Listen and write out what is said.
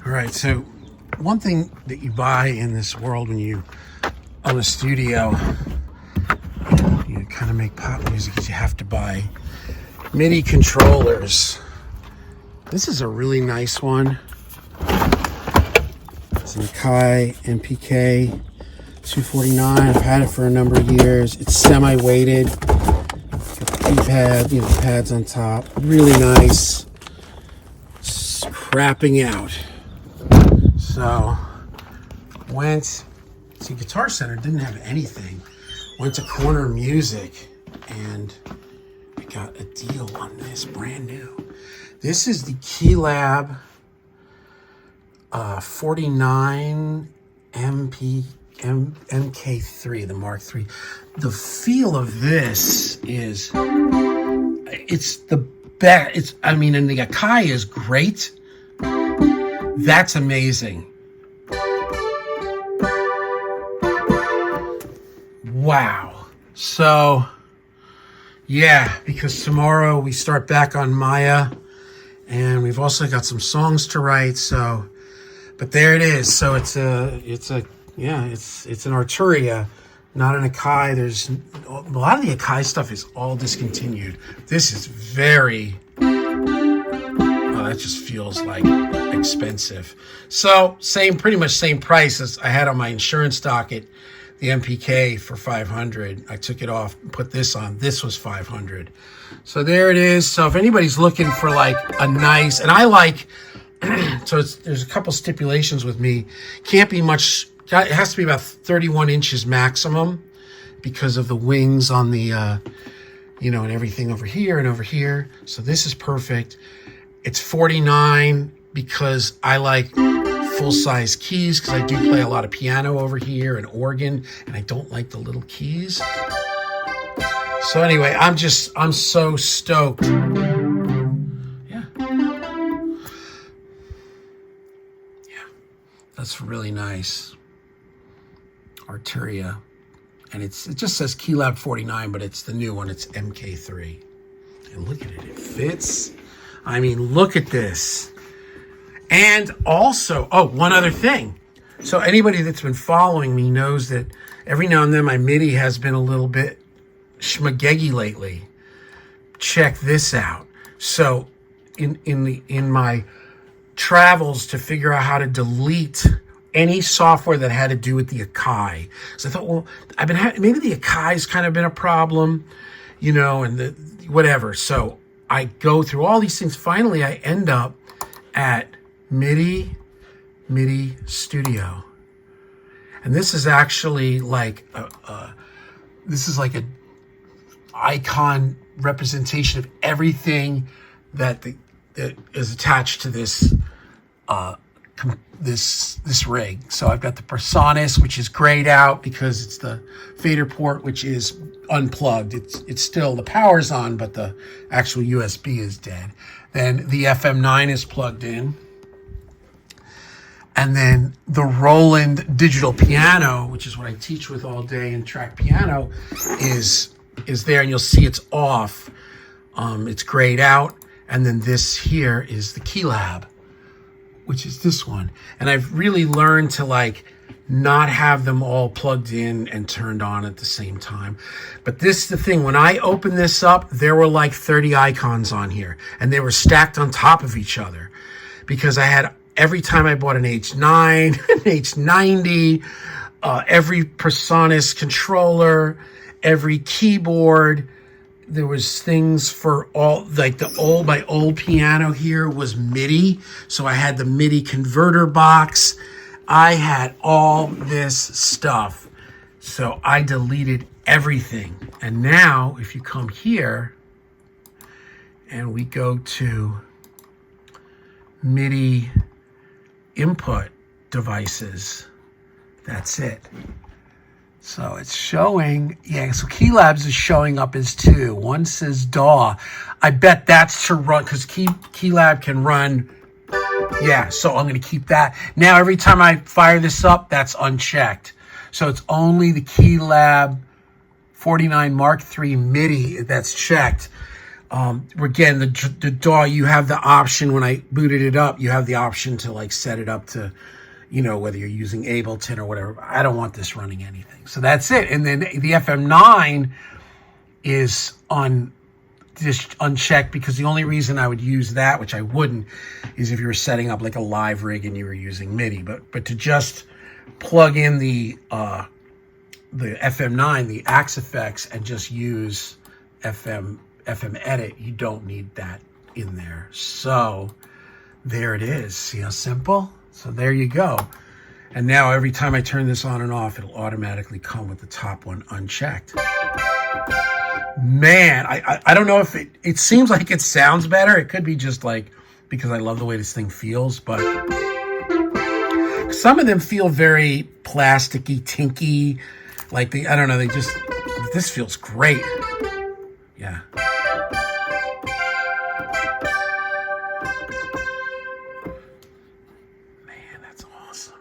All right, so one thing that you buy in this world when you own a studio, you kind of make pop music, is you have to buy MIDI controllers. This is a really nice one. It's an Akai MPK 249. I've had it for a number of years. It's semi-weighted. Got the keypad, the pads on top. Really nice. It's crapping out. So, went to Guitar Center, didn't have anything. Went to Corner Music, and I got a deal on this, brand new. This is the KeyLab 49 MK3, the Mark III. The feel of this is, it's the best. And the Akai is great. That's amazing. Wow. So, yeah, because tomorrow we start back on Maya, and we've also got some songs to write. So, but there it is. So it's an Arturia, not an Akai. There's a lot of the Akai stuff is all discontinued. This is very. That just feels like expensive. So pretty much same price as I had on my insurance docket, the MPK for $500. I took it off and put this on. This was $500. So there it is. So if anybody's looking for like a nice, and I like, so there's a couple stipulations with me. Can't be much. It has to be about 31 inches maximum because of the wings on the, and everything over here and over here. So this is perfect. It's 49 because I like full-size keys because I do play a lot of piano over here and organ, and I don't like the little keys. So anyway, I'm so stoked. Yeah. Yeah. That's really nice. Arturia. And it just says KeyLab 49, but it's the new one. It's MK3. And look at it. It fits. Look at this. And also, one other thing. So anybody that's been following me knows that every now and then my MIDI has been a little bit schmageggy lately. Check this out. So in my travels to figure out how to delete any software that had to do with the Akai. So I thought, well, maybe the Akai's kind of been a problem, and the whatever. So I go through all these things. Finally, I end up at MIDI Studio. And this is actually like this is like an icon representation of everything that is attached to this this rig. So I've got the Personas, which is grayed out because it's the fader port, which is unplugged. It's still, the power's on, but the actual USB is dead. Then the FM9 is plugged in. And then the Roland digital piano, which is what I teach with all day in track piano, is there, and you'll see it's off. It's grayed out. And then this here is the KeyLab, which is this one. And I've really learned to not have them all plugged in and turned on at the same time. But this is the thing, when I opened this up, there were like 30 icons on here, and they were stacked on top of each other because I had, every time I bought an H9, an H90, every Personas controller, every keyboard, there was things for all, like my old piano here was MIDI. So I had the MIDI converter box. I had all this stuff. So I deleted everything. And now if you come here and we go to MIDI input devices, that's it. So it's showing, so KeyLabs is showing up as two. One says DAW. I bet that's to run, because KeyLab can run, so I'm going to keep that. Now every time I fire this up, that's unchecked. So it's only the KeyLab 49 Mark III MIDI that's checked. Again, the DAW, you have the option when I booted it up, you have the option to like set it up to, you know, whether you're using Ableton or whatever. I don't want this running anything. So that's it. And then the FM9 is just unchecked, because the only reason I would use that, which I wouldn't, is if you were setting up like a live rig and you were using MIDI. But to just plug in the FM9, the Axe effects, and just use FM edit, you don't need that in there. So there it is. See how simple? So there you go. And now every time I turn this on and off, it'll automatically come with the top one unchecked. Man, I don't know if it seems like it sounds better. It could be just like because I love the way this thing feels, but some of them feel very plasticky, tinky, like I don't know, this feels great. Yeah. Man, that's awesome.